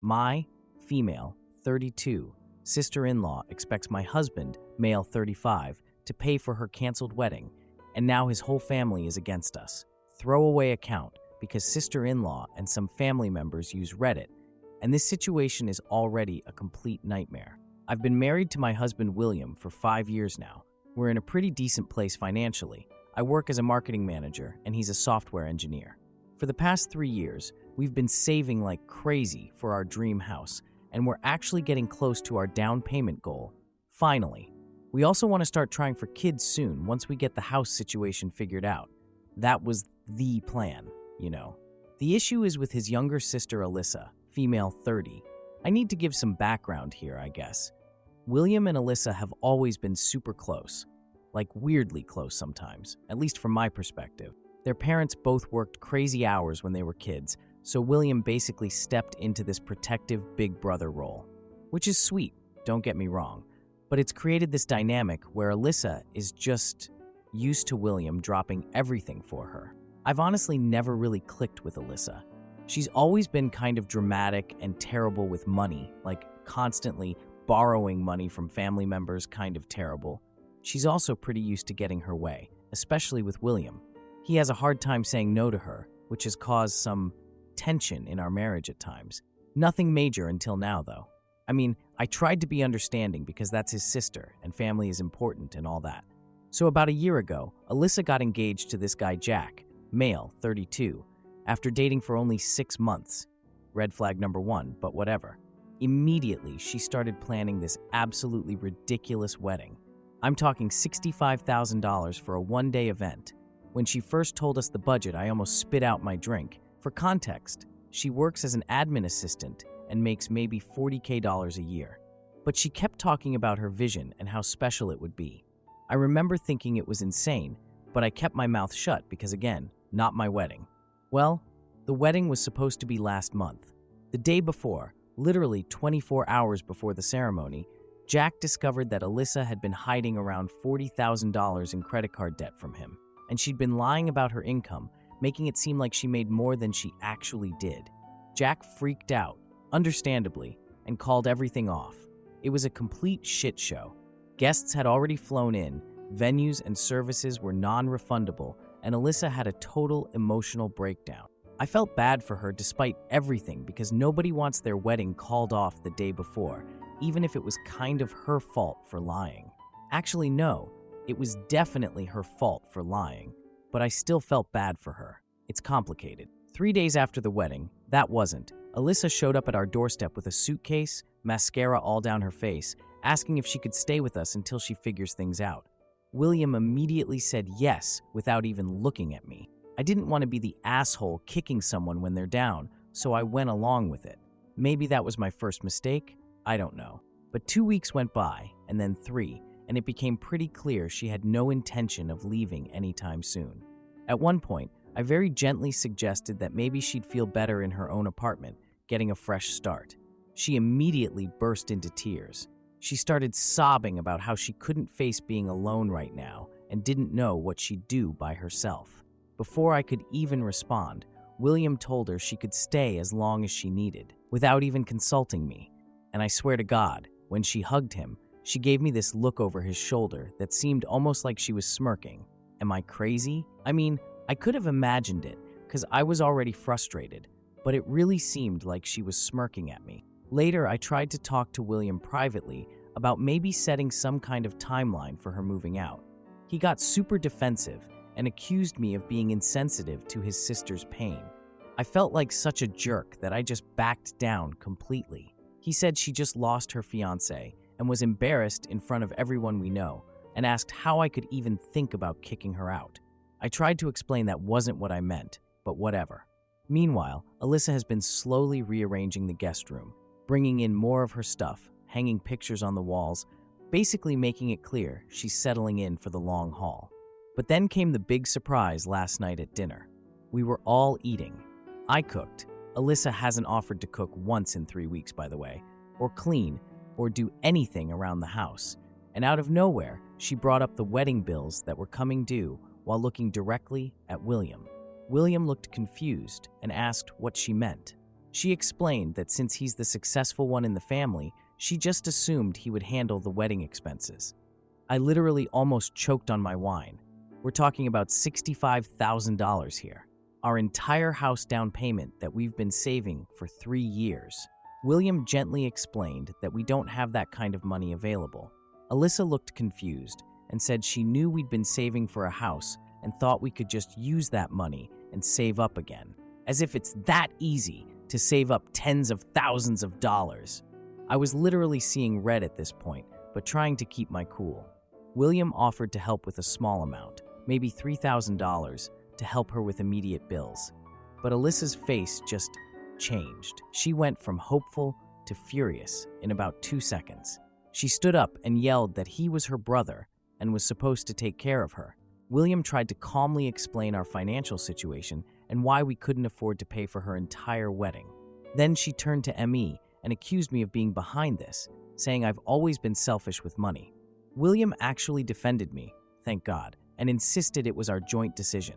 My, female, 32, sister-in-law expects my husband, male 35, to pay for her canceled wedding, and now his whole family is against us. Throwaway account because sister-in-law and some family members use Reddit, and this situation is already a complete nightmare. I've been married to my husband William for 5 years now. We're in a pretty decent place financially. I work as a marketing manager, and he's a software engineer. For the past 3 years, we've been saving like crazy for our dream house, and we're actually getting close to our down payment goal. Finally. We also want to start trying for kids soon once we get the house situation figured out. That was the plan, you know. The issue is with his younger sister Alyssa, female 30. I need to give some background here, I guess. William and Alyssa have always been super close, like weirdly close sometimes, at least from my perspective. Their parents both worked crazy hours when they were kids, so William basically stepped into this protective big brother role, which is sweet, don't get me wrong, but it's created this dynamic where Alyssa is just used to William dropping everything for her. I've honestly never really clicked with Alyssa. She's always been kind of dramatic and terrible with money, like constantly borrowing money from family members, kind of terrible. She's also pretty used to getting her way, especially with William. He has a hard time saying no to her, which has caused some tension in our marriage at times. Nothing major until now, though. I mean, I tried to be understanding because that's his sister, and family is important and all that. So about a year ago, Alyssa got engaged to this guy Jack, male, 32, after dating for only 6 months. Red flag number 1, but whatever. Immediately, she started planning this absolutely ridiculous wedding. I'm talking $65,000 for a one-day event. When she first told us the budget, I almost spit out my drink. For context, she works as an admin assistant and makes maybe $40K a year. But she kept talking about her vision and how special it would be. I remember thinking it was insane, but I kept my mouth shut because, again, not my wedding. Well, the wedding was supposed to be last month. The day before, literally 24 hours before the ceremony, Jack discovered that Alyssa had been hiding around $40,000 in credit card debt from him, and she'd been lying about her income, making it seem like she made more than she actually did. Jack freaked out, understandably, and called everything off. It was a complete shit show. Guests had already flown in, venues and services were non-refundable, and Alyssa had a total emotional breakdown. I felt bad for her despite everything because nobody wants their wedding called off the day before, even if it was kind of her fault for lying. Actually, no, it was definitely her fault for lying, but I still felt bad for her. It's complicated. 3 days after the wedding, that wasn't. Alyssa showed up at our doorstep with a suitcase, mascara all down her face, asking if she could stay with us until she figures things out. William immediately said yes without even looking at me. I didn't want to be the asshole kicking someone when they're down, so I went along with it. Maybe that was my first mistake? I don't know. But 2 weeks went by, and then 3, and it became pretty clear she had no intention of leaving anytime soon. At one point, I very gently suggested that maybe she'd feel better in her own apartment, getting a fresh start. She immediately burst into tears. She started sobbing about how she couldn't face being alone right now and didn't know what she'd do by herself. Before I could even respond, William told her she could stay as long as she needed, without even consulting me. And I swear to God, when she hugged him, she gave me this look over his shoulder that seemed almost like she was smirking. Am I crazy? I mean, I could have imagined it, because I was already frustrated, but it really seemed like she was smirking at me. Later, I tried to talk to William privately about maybe setting some kind of timeline for her moving out. He got super defensive and accused me of being insensitive to his sister's pain. I felt like such a jerk that I just backed down completely. He said she just lost her fiancé and was embarrassed in front of everyone we know, and asked how I could even think about kicking her out. I tried to explain that wasn't what I meant, but whatever. Meanwhile, Alyssa has been slowly rearranging the guest room, bringing in more of her stuff, hanging pictures on the walls, basically making it clear she's settling in for the long haul. But then came the big surprise last night at dinner. We were all eating. I cooked. Alyssa hasn't offered to cook once in 3 weeks, by the way, or clean, or do anything around the house. And out of nowhere, she brought up the wedding bills that were coming due while looking directly at William. William looked confused and asked what she meant. She explained that since he's the successful one in the family, she just assumed he would handle the wedding expenses. I literally almost choked on my wine. We're talking about $65,000 here. Our entire house down payment that we've been saving for 3 years. William gently explained that we don't have that kind of money available. Alyssa looked confused and said she knew we'd been saving for a house and thought we could just use that money and save up again. As if it's that easy to save up tens of thousands of dollars. I was literally seeing red at this point, but trying to keep my cool. William offered to help with a small amount, maybe $3,000, to help her with immediate bills. But Alyssa's face just changed. She went from hopeful to furious in about 2 seconds. She stood up and yelled that he was her brother and was supposed to take care of her. William tried to calmly explain our financial situation and why we couldn't afford to pay for her entire wedding. Then she turned to ME and accused me of being behind this, saying I've always been selfish with money. William actually defended me, thank God, and insisted it was our joint decision.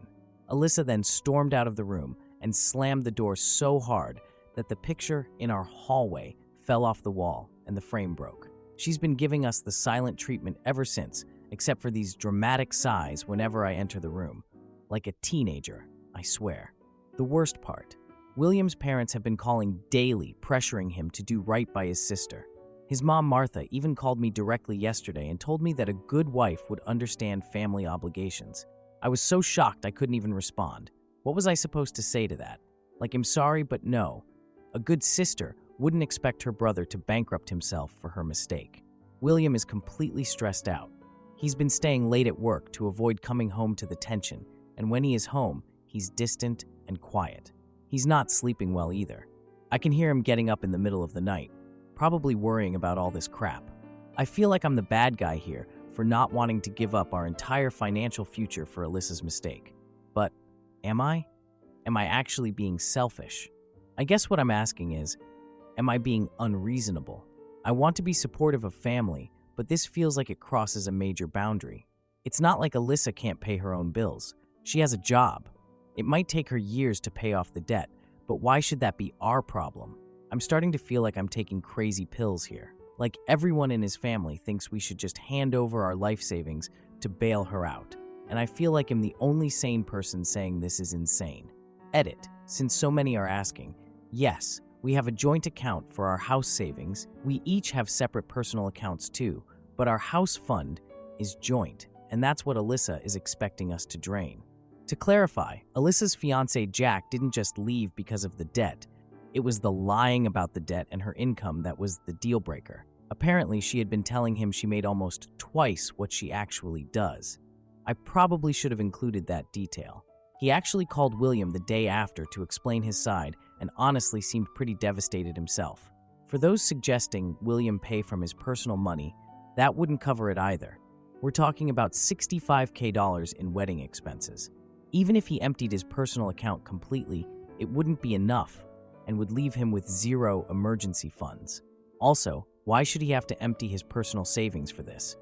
Alyssa then stormed out of the room and slammed the door so hard that the picture in our hallway fell off the wall and the frame broke. She's been giving us the silent treatment ever since, except for these dramatic sighs whenever I enter the room. Like a teenager, I swear. The worst part, William's parents have been calling daily, pressuring him to do right by his sister. His mom, Martha, even called me directly yesterday and told me that a good wife would understand family obligations. I was so shocked I couldn't even respond. What was I supposed to say to that? Like, I'm sorry, but no. A good sister wouldn't expect her brother to bankrupt himself for her mistake. William is completely stressed out. He's been staying late at work to avoid coming home to the tension, and when he is home, he's distant and quiet. He's not sleeping well either. I can hear him getting up in the middle of the night, probably worrying about all this crap. I feel like I'm the bad guy here for not wanting to give up our entire financial future for Alyssa's mistake. But am I? Am I actually being selfish? I guess what I'm asking is, am I being unreasonable? I want to be supportive of family, but this feels like it crosses a major boundary. It's not like Alyssa can't pay her own bills. She has a job. It might take her years to pay off the debt, but why should that be our problem? I'm starting to feel like I'm taking crazy pills here. Like everyone in his family thinks we should just hand over our life savings to bail her out. And I feel like I'm the only sane person saying this is insane. Edit, since so many are asking, yes, we have a joint account for our house savings. We each have separate personal accounts too, but our house fund is joint, and that's what Alyssa is expecting us to drain. To clarify, Alyssa's fiancé Jack didn't just leave because of the debt. It was the lying about the debt and her income that was the deal breaker. Apparently, she had been telling him she made almost twice what she actually does. I probably should have included that detail. He actually called William the day after to explain his side and honestly seemed pretty devastated himself. For those suggesting William pay from his personal money, that wouldn't cover it either. We're talking about $65,000 in wedding expenses. Even if he emptied his personal account completely, it wouldn't be enough and would leave him with zero emergency funds. Also, why should he have to empty his personal savings for this?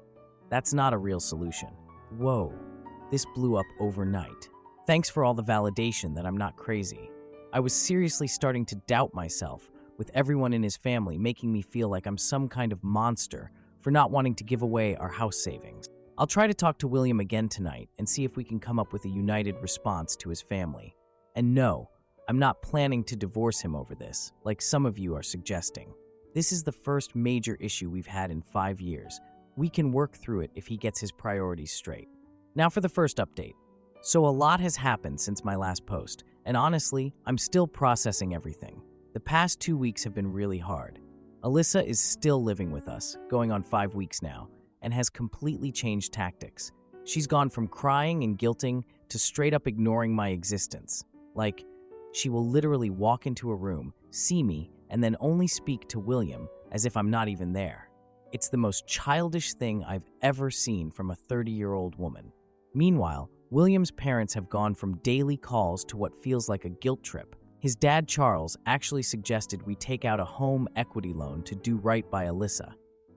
That's not a real solution. Whoa, this blew up overnight. Thanks for all the validation that I'm not crazy. I was seriously starting to doubt myself, with everyone in his family making me feel like I'm some kind of monster for not wanting to give away our house savings. I'll try to talk to William again tonight and see if we can come up with a united response to his family. And no, I'm not planning to divorce him over this, like some of you are suggesting. This is the first major issue we've had in 5 years. We can work through it if he gets his priorities straight. Now for the first update. So a lot has happened since my last post, and honestly, I'm still processing everything. The past 2 weeks have been really hard. Alyssa is still living with us, going on 5 weeks now, and has completely changed tactics. She's gone from crying and guilting to straight up ignoring my existence. Like, she will literally walk into a room, see me, and then only speak to William as if I'm not even there. It's the most childish thing I've ever seen from a 30-year-old woman. Meanwhile, William's parents have gone from daily calls to what feels like a guilt trip. His dad, Charles, actually suggested we take out a home equity loan to do right by Alyssa.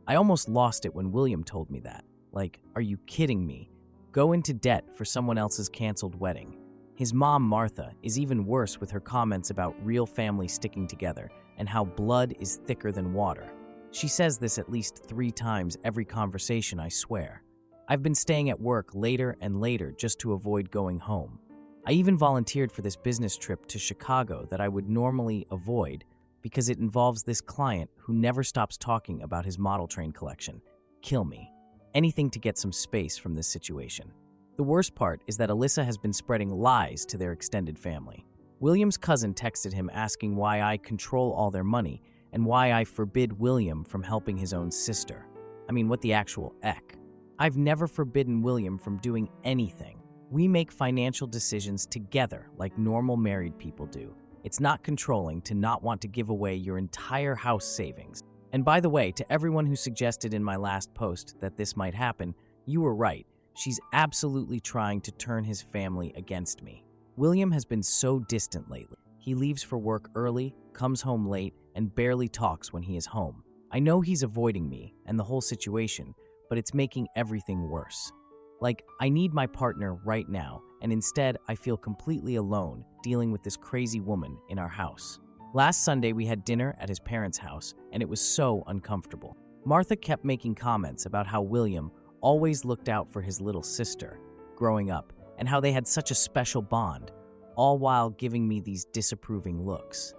I almost lost it when William told me that. Like, are you kidding me? Go into debt for someone else's canceled wedding. His mom, Martha, is even worse with her comments about real families sticking together and how blood is thicker than water. She says this at least 3 times every conversation, I swear. I've been staying at work later and later just to avoid going home. I even volunteered for this business trip to Chicago that I would normally avoid because it involves this client who never stops talking about his model train collection. Kill me. Anything to get some space from this situation. The worst part is that Alyssa has been spreading lies to their extended family. William's cousin texted him asking why I control all their money and why I forbid William from helping his own sister. I mean, what the actual heck? I've never forbidden William from doing anything. We make financial decisions together like normal married people do. It's not controlling to not want to give away your entire house savings. And by the way, to everyone who suggested in my last post that this might happen, you were right. She's absolutely trying to turn his family against me. William has been so distant lately. He leaves for work early, comes home late, and barely talks when he is home. I know he's avoiding me and the whole situation, but it's making everything worse. Like, I need my partner right now, and instead I feel completely alone dealing with this crazy woman in our house. Last Sunday we had dinner at his parents' house, and it was so uncomfortable. Martha kept making comments about how William always looked out for his little sister growing up and how they had such a special bond, all while giving me these disapproving looks.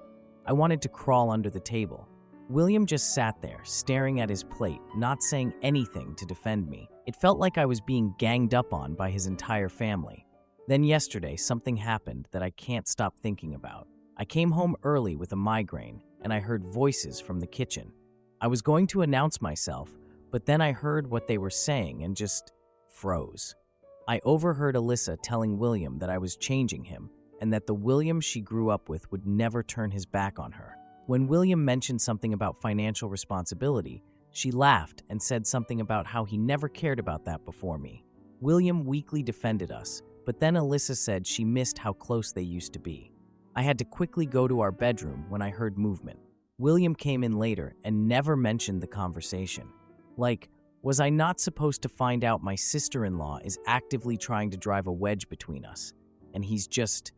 I wanted to crawl under the table. William just sat there, staring at his plate, not saying anything to defend me. It felt like I was being ganged up on by his entire family. Then yesterday, something happened that I can't stop thinking about. I came home early with a migraine, and I heard voices from the kitchen. I was going to announce myself, but then I heard what they were saying and just froze. I overheard Alyssa telling William that I was changing him, and that the William she grew up with would never turn his back on her. When William mentioned something about financial responsibility, she laughed and said something about how he never cared about that before me. William weakly defended us, but then Alyssa said she missed how close they used to be. I had to quickly go to our bedroom when I heard movement. William came in later and never mentioned the conversation. Like, was I not supposed to find out my sister-in-law is actively trying to drive a wedge between us, and he's just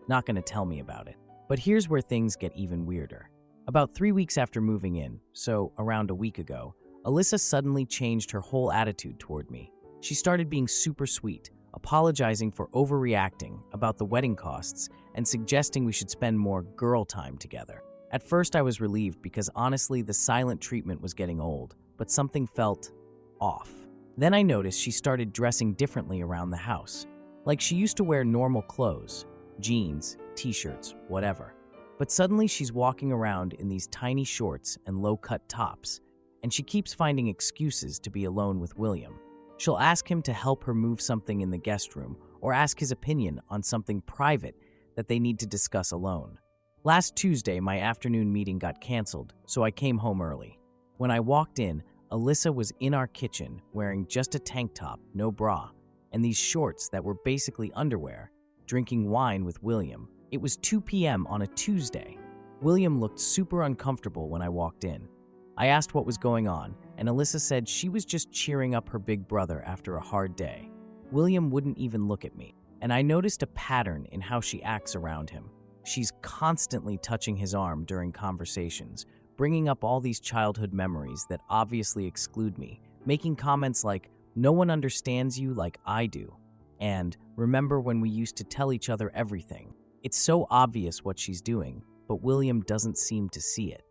not going to tell me about it? But here's where things get even weirder. About 3 weeks after moving in, so around a week ago, Alyssa suddenly changed her whole attitude toward me. She started being super sweet, apologizing for overreacting about the wedding costs and suggesting we should spend more girl time together. At first I was relieved because honestly the silent treatment was getting old, but something felt off. Then I noticed she started dressing differently around the house. Like she used to wear normal clothes, jeans, t-shirts, whatever. But suddenly she's walking around in these tiny shorts and low-cut tops, and she keeps finding excuses to be alone with William. She'll ask him to help her move something in the guest room or ask his opinion on something private that they need to discuss alone. Last Tuesday, my afternoon meeting got canceled, so I came home early. When I walked in, Alyssa was in our kitchen wearing just a tank top, no bra, and these shorts that were basically underwear, drinking wine with William. It was 2 p.m. on a Tuesday. William looked super uncomfortable when I walked in. I asked what was going on, and Alyssa said she was just cheering up her big brother after a hard day. William wouldn't even look at me, and I noticed a pattern in how she acts around him. She's constantly touching his arm during conversations, bringing up all these childhood memories that obviously exclude me, making comments like, "No one understands you like I do," and "Remember when we used to tell each other everything?" It's so obvious what she's doing, but William doesn't seem to see it.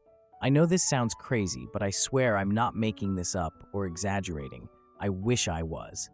I know this sounds crazy, but I swear I'm not making this up or exaggerating. I wish I was.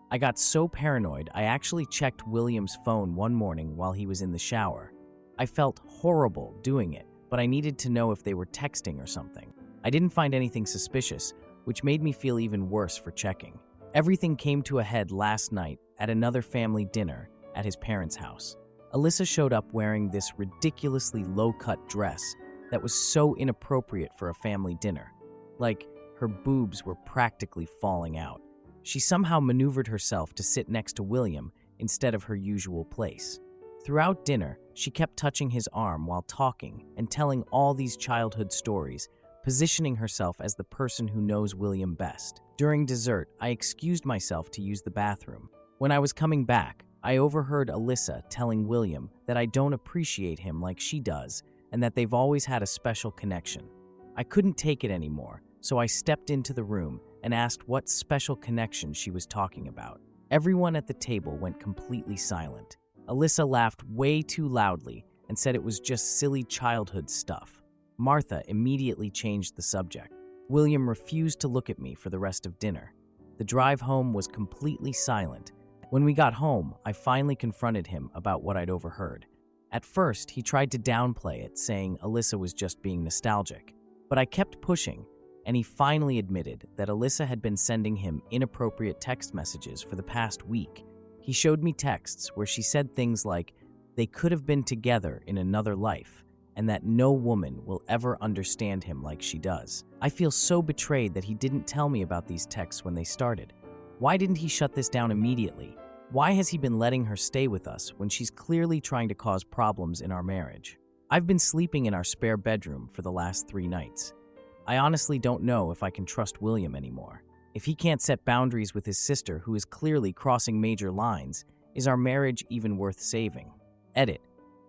I got so paranoid, I actually checked William's phone one morning while he was in the shower. I felt horrible doing it, but I needed to know if they were texting or something. I didn't find anything suspicious, which made me feel even worse for checking. Everything came to a head last night at another family dinner at his parents' house. Alyssa showed up wearing this ridiculously low-cut dress that was so inappropriate for a family dinner. Like, her boobs were practically falling out. She somehow maneuvered herself to sit next to William instead of her usual place. Throughout dinner, she kept touching his arm while talking and telling all these childhood stories, positioning herself as the person who knows William best. During dessert, I excused myself to use the bathroom. When I was coming back, I overheard Alyssa telling William that I don't appreciate him like she does and that they've always had a special connection. I couldn't take it anymore, so I stepped into the room and asked what special connection she was talking about. Everyone at the table went completely silent. Alyssa laughed way too loudly and said it was just silly childhood stuff. Martha immediately changed the subject. William refused to look at me for the rest of dinner. The drive home was completely silent. When we got home, I finally confronted him about what I'd overheard. At first, he tried to downplay it, saying Alyssa was just being nostalgic. But I kept pushing, and he finally admitted that Alyssa had been sending him inappropriate text messages for the past week. He showed me texts where she said things like, they could have been together in another life, and that no woman will ever understand him like she does. I feel so betrayed that he didn't tell me about these texts when they started. Why didn't he shut this down immediately? Why has he been letting her stay with us when she's clearly trying to cause problems in our marriage? I've been sleeping in our spare bedroom for the last 3 nights. I honestly don't know if I can trust William anymore. If he can't set boundaries with his sister, who is clearly crossing major lines, is our marriage even worth saving? Edit.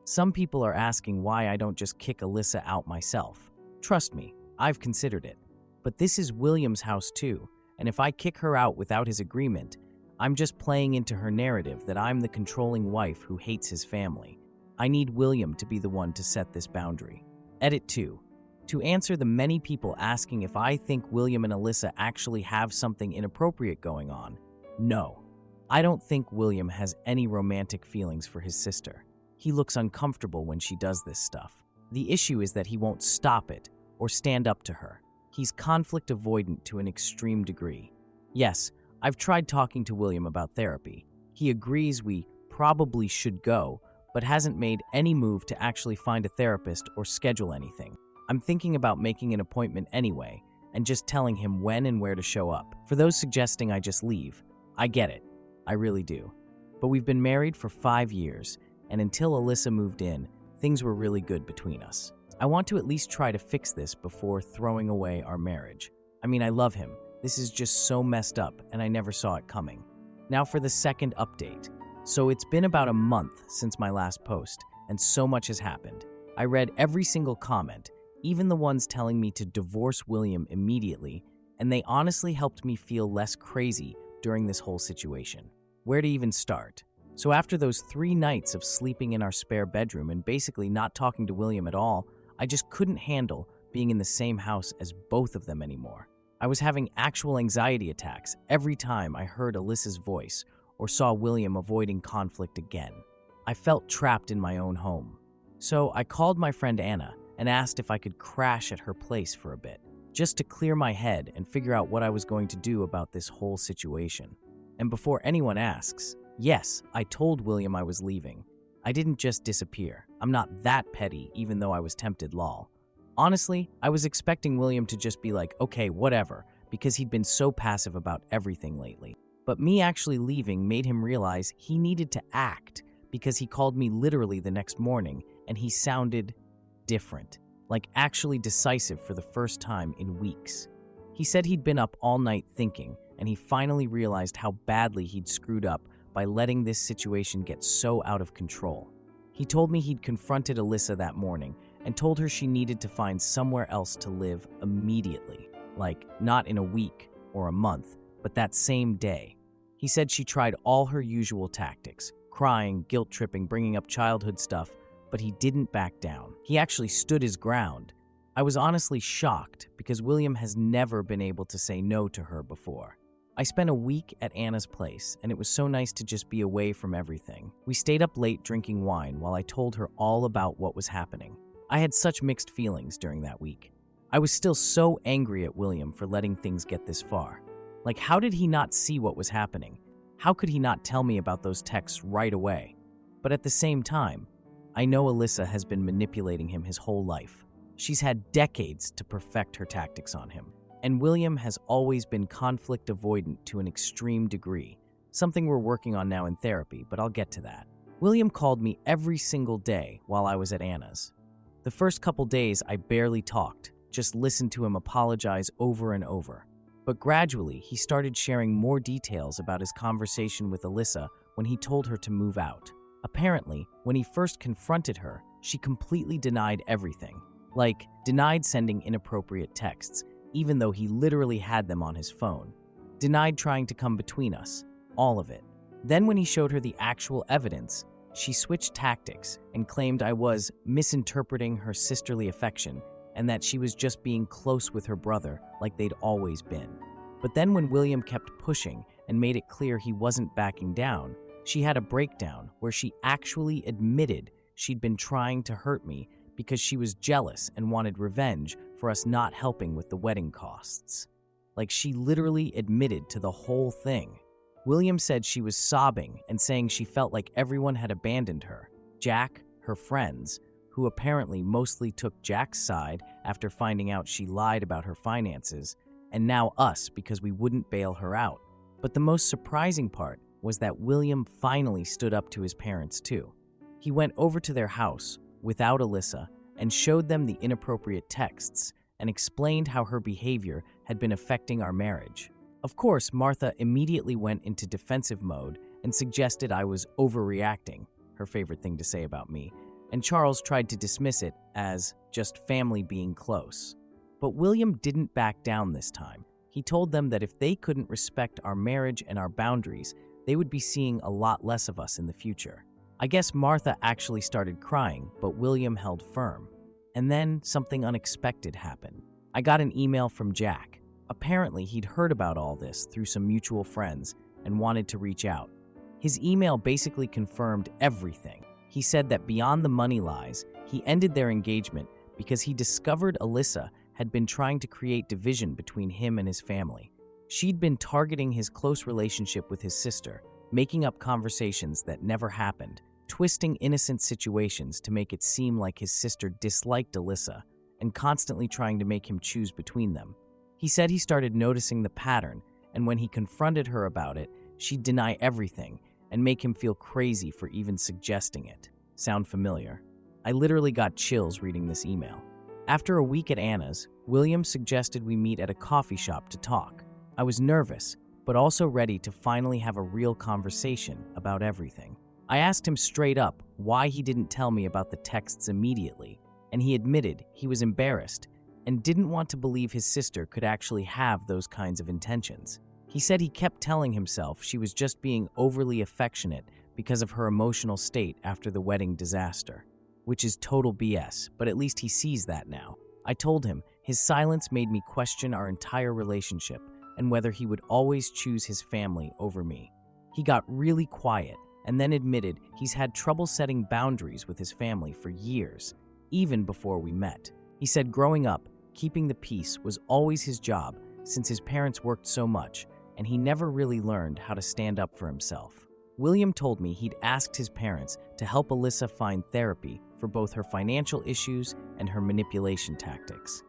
Some people are asking why I don't just kick Alyssa out myself. Trust me, I've considered it. But this is William's house too, and if I kick her out without his agreement, I'm just playing into her narrative that I'm the controlling wife who hates his family. I need William to be the one to set this boundary. Edit 2. To answer the many people asking if I think William and Alyssa actually have something inappropriate going on, no. I don't think William has any romantic feelings for his sister. He looks uncomfortable when she does this stuff. The issue is that he won't stop it or stand up to her. He's conflict avoidant to an extreme degree. Yes, I've tried talking to William about therapy. He agrees we probably should go, but hasn't made any move to actually find a therapist or schedule anything. I'm thinking about making an appointment anyway and just telling him when and where to show up. For those suggesting I just leave, I get it. I really do. But we've been married for 5 years, and until Alyssa moved in, things were really good between us. I want to at least try to fix this before throwing away our marriage. I mean, I love him. This is just so messed up, and I never saw it coming. Now for the second update. So it's been about a month since my last post, and so much has happened. I read every single comment, even the ones telling me to divorce William immediately, and they honestly helped me feel less crazy during this whole situation. Where to even start? So after those 3 nights of sleeping in our spare bedroom and basically not talking to William at all, I just couldn't handle being in the same house as both of them anymore. I was having actual anxiety attacks every time I heard Alyssa's voice or saw William avoiding conflict again. I felt trapped in my own home. So I called my friend Anna and asked if I could crash at her place for a bit, just to clear my head and figure out what I was going to do about this whole situation. And before anyone asks, yes, I told William I was leaving. I didn't just disappear. I'm not that petty, even though I was tempted, lol. Honestly, I was expecting William to just be like, okay, whatever, because he'd been so passive about everything lately. But me actually leaving made him realize he needed to act, because he called me literally the next morning, and he sounded different, like actually decisive for the first time in weeks. He said he'd been up all night thinking, and he finally realized how badly he'd screwed up by letting this situation get so out of control. He told me he'd confronted Alyssa that morning and told her she needed to find somewhere else to live immediately, like not in a week or a month, but that same day. He said she tried all her usual tactics, crying, guilt-tripping, bringing up childhood stuff, but he didn't back down. He actually stood his ground. I was honestly shocked because William has never been able to say no to her before. I spent a week at Anna's place, and it was so nice to just be away from everything. We stayed up late drinking wine while I told her all about what was happening. I had such mixed feelings during that week. I was still so angry at William for letting things get this far. Like, how did he not see what was happening? How could he not tell me about those texts right away? But at the same time, I know Alyssa has been manipulating him his whole life. She's had decades to perfect her tactics on him. And William has always been conflict avoidant to an extreme degree, something we're working on now in therapy, but I'll get to that. William called me every single day while I was at Anna's. The first couple days I barely talked, just listened to him apologize over and over. But gradually, he started sharing more details about his conversation with Alyssa when he told her to move out. Apparently, when he first confronted her, she completely denied everything. Like, denied sending inappropriate texts, even though he literally had them on his phone. Denied trying to come between us. All of it. Then when he showed her the actual evidence, she switched tactics and claimed I was misinterpreting her sisterly affection and that she was just being close with her brother like they'd always been. But then when William kept pushing and made it clear he wasn't backing down, she had a breakdown where she actually admitted she'd been trying to hurt me because she was jealous and wanted revenge for us not helping with the wedding costs. Like, she literally admitted to the whole thing. William said she was sobbing and saying she felt like everyone had abandoned her. Jack, her friends, who apparently mostly took Jack's side after finding out she lied about her finances, and now us because we wouldn't bail her out. But the most surprising part was that William finally stood up to his parents too. He went over to their house without Alyssa and showed them the inappropriate texts and explained how her behavior had been affecting our marriage. Of course, Martha immediately went into defensive mode and suggested I was overreacting, her favorite thing to say about me, and Charles tried to dismiss it as just family being close. But William didn't back down this time. He told them that if they couldn't respect our marriage and our boundaries, they would be seeing a lot less of us in the future. I guess Martha actually started crying, but William held firm. And then something unexpected happened. I got an email from Jack. Apparently, he'd heard about all this through some mutual friends and wanted to reach out. His email basically confirmed everything. He said that beyond the money lies, he ended their engagement because he discovered Alyssa had been trying to create division between him and his family. She'd been targeting his close relationship with his sister, making up conversations that never happened, twisting innocent situations to make it seem like his sister disliked Alyssa, and constantly trying to make him choose between them. He said he started noticing the pattern, and when he confronted her about it, she'd deny everything and make him feel crazy for even suggesting it. Sound familiar? I literally got chills reading this email. After a week at Anna's, William suggested we meet at a coffee shop to talk. I was nervous, but also ready to finally have a real conversation about everything. I asked him straight up why he didn't tell me about the texts immediately, and he admitted he was embarrassed and didn't want to believe his sister could actually have those kinds of intentions. He said he kept telling himself she was just being overly affectionate because of her emotional state after the wedding disaster, which is total BS, but at least he sees that now. I told him his silence made me question our entire relationship and whether he would always choose his family over me. He got really quiet and then admitted he's had trouble setting boundaries with his family for years, even before we met. He said growing up, keeping the peace was always his job since his parents worked so much, and he never really learned how to stand up for himself. William told me he'd asked his parents to help Alyssa find therapy for both her financial issues and her manipulation tactics.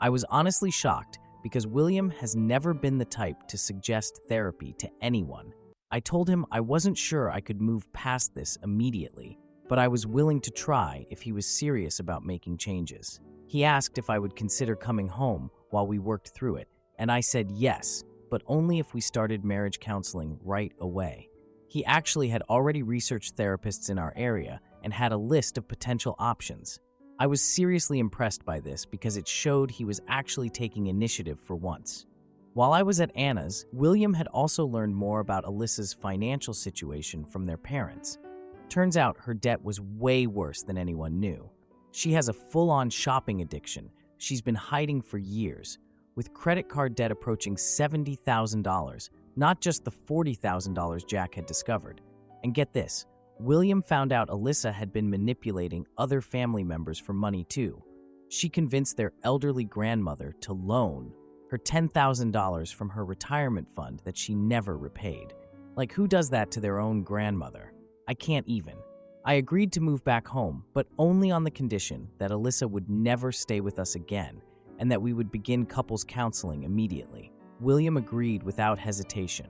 I was honestly shocked because William has never been the type to suggest therapy to anyone. I told him I wasn't sure I could move past this immediately, but I was willing to try if he was serious about making changes. He asked if I would consider coming home while we worked through it, and I said yes, but only if we started marriage counseling right away. He actually had already researched therapists in our area and had a list of potential options. I was seriously impressed by this because it showed he was actually taking initiative for once. While I was at Anna's, William had also learned more about Alyssa's financial situation from their parents. Turns out her debt was way worse than anyone knew. She has a full-on shopping addiction she's been hiding for years, with credit card debt approaching $70,000, not just the $40,000 Jack had discovered. And get this, William found out Alyssa had been manipulating other family members for money too. She convinced their elderly grandmother to loan her $10,000 from her retirement fund that she never repaid. Like, who does that to their own grandmother? I can't even. I agreed to move back home, but only on the condition that Alyssa would never stay with us again and that we would begin couples counseling immediately. William agreed without hesitation.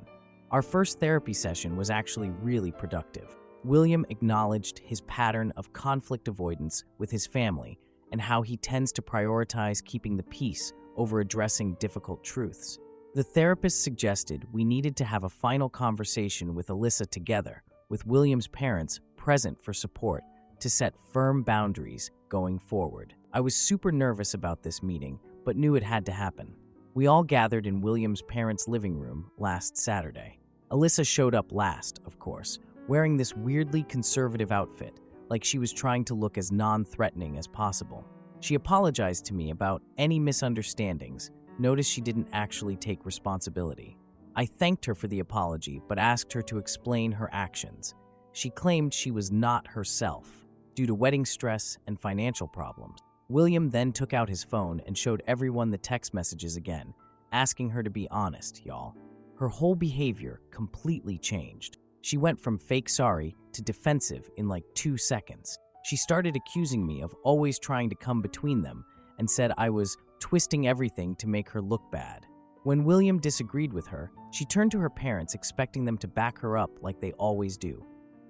Our first therapy session was actually really productive. William acknowledged his pattern of conflict avoidance with his family and how he tends to prioritize keeping the peace over addressing difficult truths. The therapist suggested we needed to have a final conversation with Alyssa together, with William's parents present for support to set firm boundaries going forward. I was super nervous about this meeting, but knew it had to happen. We all gathered in William's parents' living room last Saturday. Alyssa showed up last, of course, wearing this weirdly conservative outfit, like she was trying to look as non-threatening as possible. She apologized to me about any misunderstandings. Notice she didn't actually take responsibility. I thanked her for the apology, but asked her to explain her actions. She claimed she was not herself, due to wedding stress and financial problems. William then took out his phone and showed everyone the text messages again, asking her to be honest, y'all. Her whole behavior completely changed. She went from fake sorry to defensive in like 2 seconds. She started accusing me of always trying to come between them and said I was twisting everything to make her look bad. When William disagreed with her, she turned to her parents expecting them to back her up like they always do.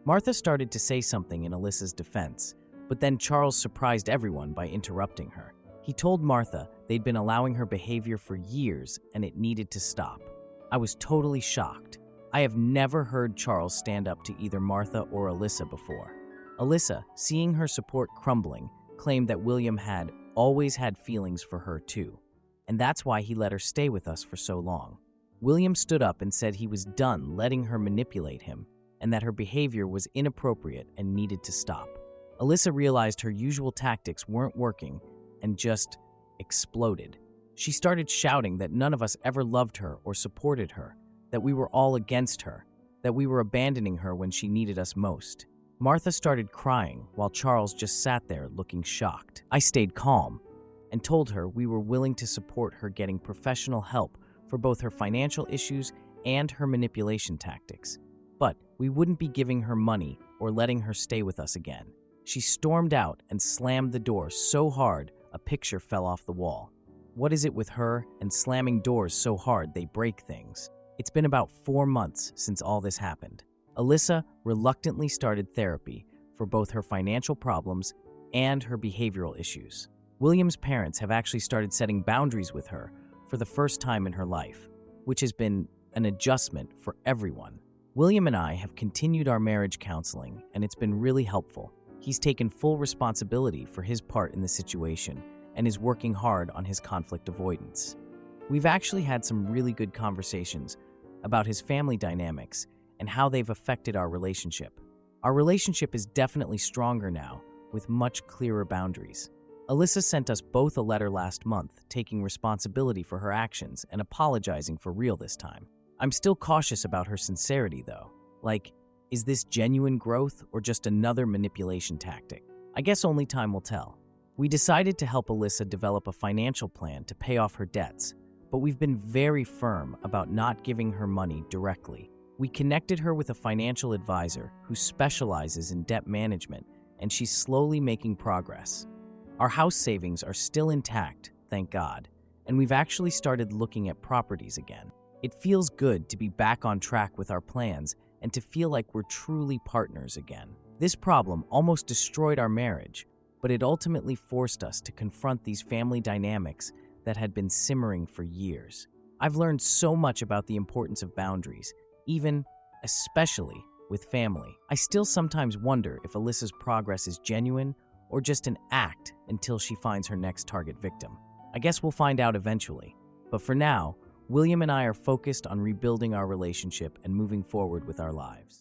Martha started to say something in Alyssa's defense, but then Charles surprised everyone by interrupting her. He told Martha they'd been allowing her behavior for years and it needed to stop. I was totally shocked. I have never heard Charles stand up to either Martha or Alyssa before. Alyssa, seeing her support crumbling, claimed that William had always had feelings for her too, and that's why he let her stay with us for so long. William stood up and said he was done letting her manipulate him and that her behavior was inappropriate and needed to stop. Alyssa realized her usual tactics weren't working and just exploded. She started shouting that none of us ever loved her or supported her, that we were all against her, that we were abandoning her when she needed us most. Martha started crying while Charles just sat there looking shocked. I stayed calm and told her we were willing to support her getting professional help for both her financial issues and her manipulation tactics, but we wouldn't be giving her money or letting her stay with us again. She stormed out and slammed the door so hard a picture fell off the wall. What is it with her and slamming doors so hard they break things? It's been about 4 months since all this happened. Alyssa reluctantly started therapy for both her financial problems and her behavioral issues. William's parents have actually started setting boundaries with her for the first time in her life, which has been an adjustment for everyone. William and I have continued our marriage counseling, and it's been really helpful. He's taken full responsibility for his part in the situation and is working hard on his conflict avoidance. We've actually had some really good conversations about his family dynamics and how they've affected our relationship. Our relationship is definitely stronger now, with much clearer boundaries. Alyssa sent us both a letter last month, taking responsibility for her actions and apologizing for real this time. I'm still cautious about her sincerity, though. Like, is this genuine growth or just another manipulation tactic? I guess only time will tell. We decided to help Alyssa develop a financial plan to pay off her debts, but we've been very firm about not giving her money directly. We connected her with a financial advisor who specializes in debt management, and she's slowly making progress. Our house savings are still intact, thank God, and we've actually started looking at properties again. It feels good to be back on track with our plans and to feel like we're truly partners again. This problem almost destroyed our marriage, but it ultimately forced us to confront these family dynamics that had been simmering for years. I've learned so much about the importance of boundaries, especially with family. I still sometimes wonder if Alyssa's progress is genuine or just an act until she finds her next target victim. I guess we'll find out eventually. But for now, William and I are focused on rebuilding our relationship and moving forward with our lives.